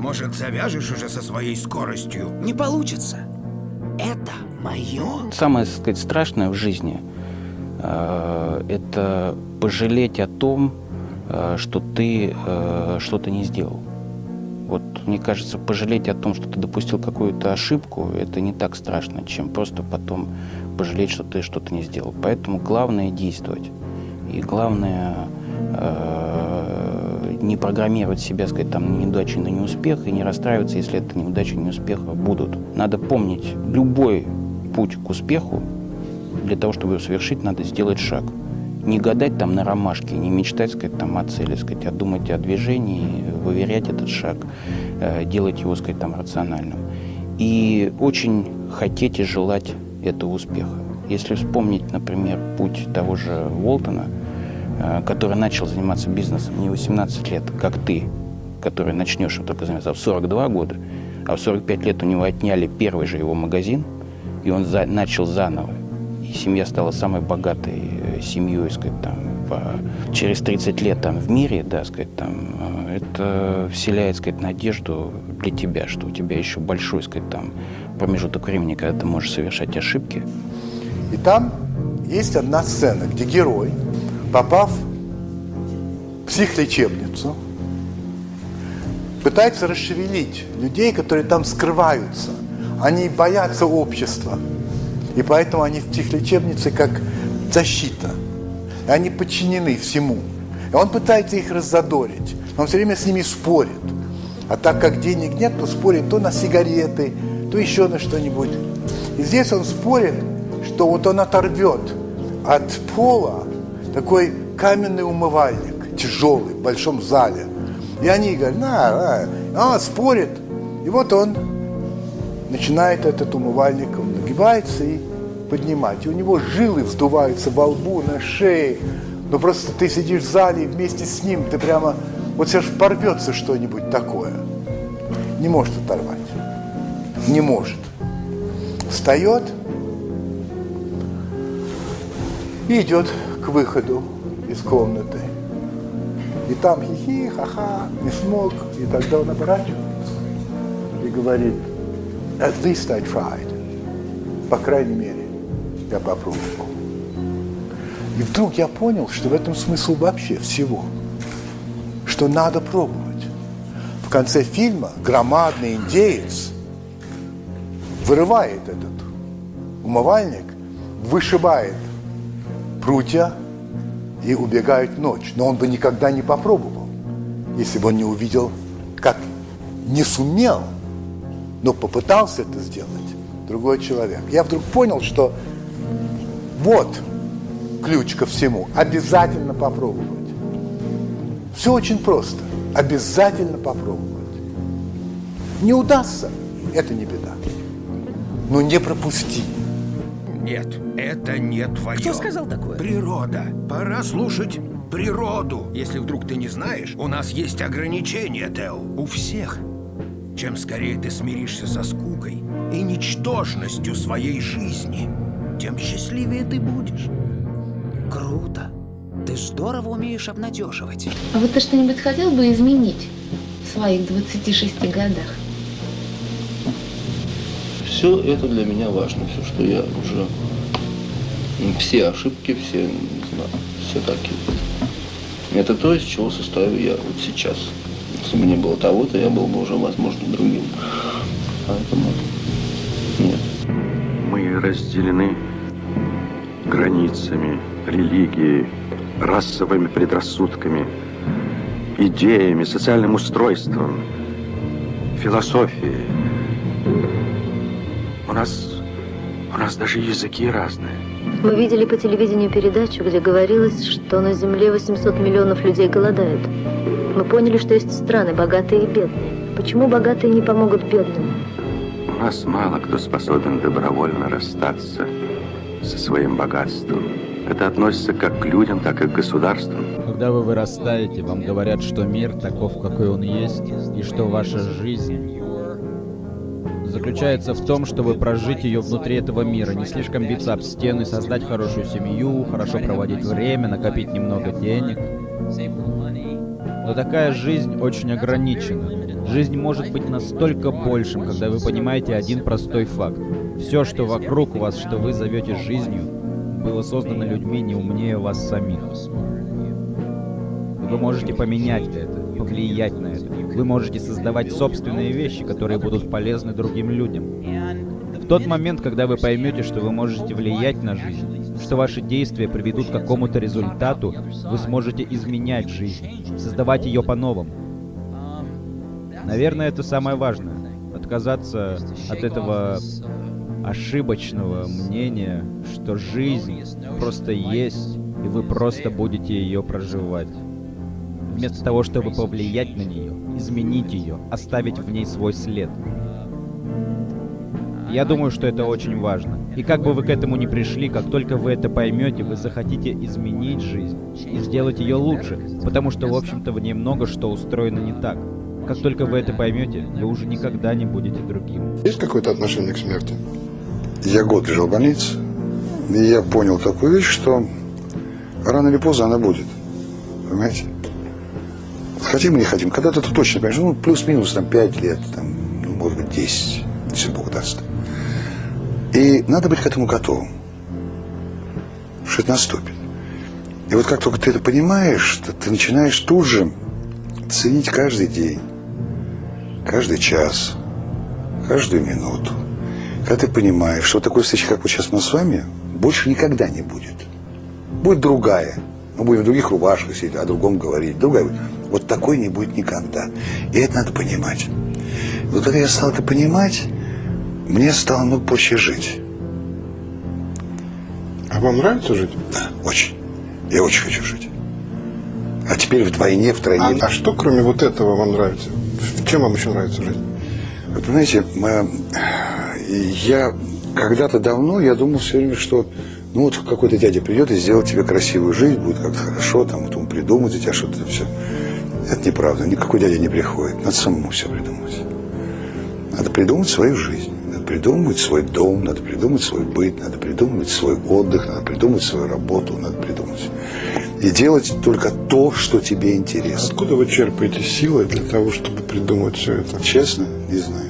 Может, завяжешь уже со своей скоростью? Не получится. Это мое. Самое, так сказать, страшное в жизни это пожалеть о том, что ты что-то не сделал. Вот, мне кажется, пожалеть о том, что ты допустил какую-то ошибку, это не так страшно, чем просто потом пожалеть, что ты что-то не сделал. Поэтому главное действовать. И главное не программировать себя, сказать, там, на неудачу, на неуспех, и не расстраиваться, если это неудачи, неуспеха будут. Надо помнить, любой путь к успеху, для того, чтобы его совершить, надо сделать шаг. Не гадать там на ромашке, не мечтать, сказать, там, о цели, сказать, а думать о движении, выверять этот шаг, делать его, сказать, там, рациональным. И очень хотеть и желать этого успеха. Если вспомнить, например, путь того же Уолтона, который начал заниматься бизнесом не 18 лет, как ты, который начнешь им только заниматься в 42 года, а в 45 лет у него отняли первый же его магазин, и он начал заново. И семья стала самой богатой семьей, сказать, там, через 30 лет там, в мире, да, сказать, там, это вселяет, сказать, надежду для тебя, что у тебя еще большой, сказать, там, промежуток времени, когда ты можешь совершать ошибки. И там есть одна сцена, где герой, попав в психлечебницу, пытается расшевелить людей, которые там скрываются. Они боятся общества. И поэтому они в психлечебнице как защита. И они подчинены всему. И он пытается их раззадорить. Он все время с ними спорит. А так как денег нет, то спорит то на сигареты, то еще на что-нибудь. И здесь он спорит, что вот он оторвет от пола такой каменный умывальник, тяжелый, в большом зале. И они говорят, он спорит. И вот он начинает этот умывальник, он нагибается и поднимать. И у него жилы вздуваются во лбу, на шее. Но просто ты сидишь в зале и вместе с ним, ты прямо, вот сейчас порвется что-нибудь такое. Не может оторвать. Не может. Встает и идет к выходу из комнаты. И там хихи, ха-ха, не смог. И тогда он оборачивается и говорит, at least I tried. По крайней мере, я попробовал. И вдруг я понял, что в этом смысл вообще всего. Что надо пробовать. В конце фильма громадный индеец вырывает этот умывальник, вышибает прутья и убегает в ночь. Но он бы никогда не попробовал, если бы он не увидел, как не сумел, но попытался это сделать другой человек. Я вдруг понял, что вот ключ ко всему. Обязательно попробовать. Все очень просто. Обязательно попробовать. Не удастся, это не беда. Но не пропусти. Нет, это не твое. Кто сказал такое? Природа. Пора слушать природу. Если вдруг ты не знаешь, у нас есть ограничения, Тео. У всех. Чем скорее ты смиришься со скукой и ничтожностью своей жизни, тем счастливее ты будешь. Круто. Ты здорово умеешь обнадеживать. А вот ты что-нибудь хотел бы изменить в своих 26 годах? Все это для меня важно, все, что я уже... Все ошибки, все, не знаю, все такие. Это то, из чего состою я вот сейчас. Если бы не было того-то, я был бы уже, возможно, другим. Поэтому нет. Мы разделены границами, религией, расовыми предрассудками, идеями, социальным устройством, философией. У нас даже языки разные. Мы видели по телевидению передачу, где говорилось, что на Земле 800 миллионов людей голодают. Мы поняли, что есть страны, богатые и бедные. Почему богатые не помогут бедным? У нас мало кто способен добровольно расстаться со своим богатством. Это относится как к людям, так и к государствам. Когда вы вырастаете, вам говорят, что мир таков, какой он есть, и что ваша жизнь заключается в том, чтобы прожить ее внутри этого мира, не слишком биться об стены, создать хорошую семью, хорошо проводить время, накопить немного денег. Но такая жизнь очень ограничена. Жизнь может быть настолько большим, когда вы понимаете один простой факт. Все, что вокруг вас, что вы зовете жизнью, было создано людьми не умнее вас самих. Вы можете поменять это, повлиять на это. Вы можете создавать собственные вещи, которые будут полезны другим людям. В тот момент, когда вы поймете, что вы можете влиять на жизнь, что ваши действия приведут к какому-то результату, вы сможете изменять жизнь, создавать ее по-новому. Наверное, это самое важное. Отказаться от этого ошибочного мнения, что жизнь просто есть, и вы просто будете ее проживать. Вместо того, чтобы повлиять на нее, изменить ее, оставить в ней свой след. Я думаю, что это очень важно. И как бы вы к этому ни пришли, как только вы это поймете, вы захотите изменить жизнь и сделать ее лучше, потому что, в общем-то, в ней много что устроено не так. Как только вы это поймете, вы уже никогда не будете другим. Есть какое-то отношение к смерти? Я год лежал в больнице, и я понял такую вещь, что рано или поздно она будет. Понимаете? Хотим или не хотим, когда-то ты точно понимаешь, ну, плюс-минус там 5 лет, там, ну, может быть, 10, если Бог даст. И надо быть к этому готовым, что это наступит. И вот как только ты это понимаешь, ты начинаешь тут же ценить каждый день, каждый час, каждую минуту. Когда ты понимаешь, что такой встречи, как вот сейчас у нас с вами, больше никогда не будет. Будет другая. Мы будем в других рубашках сидеть, о другом говорить. Другая будет. Вот такой не будет никогда. И это надо понимать. Вот когда я стал это понимать, мне стало много проще жить. А вам нравится жить? Да, очень. Я очень хочу жить. А теперь вдвойне, втройне. А что, кроме вот этого, вам нравится? Чем вам еще нравится жить? Вы понимаете, я когда-то давно, я думал все время, что ну вот какой-то дядя придет и сделает тебе красивую жизнь, будет как-то хорошо, там, вот он придумает за тебя что-то, все. Это неправда, никакой дядя не приходит, надо самому все придумать. Надо придумать свою жизнь, надо придумать свой дом, надо придумать свой быт, надо придумать свой отдых, надо придумать свою работу, надо придумать. И делать только то, что тебе интересно. Откуда вы черпаете силы для того, чтобы придумать все это? Честно, не знаю.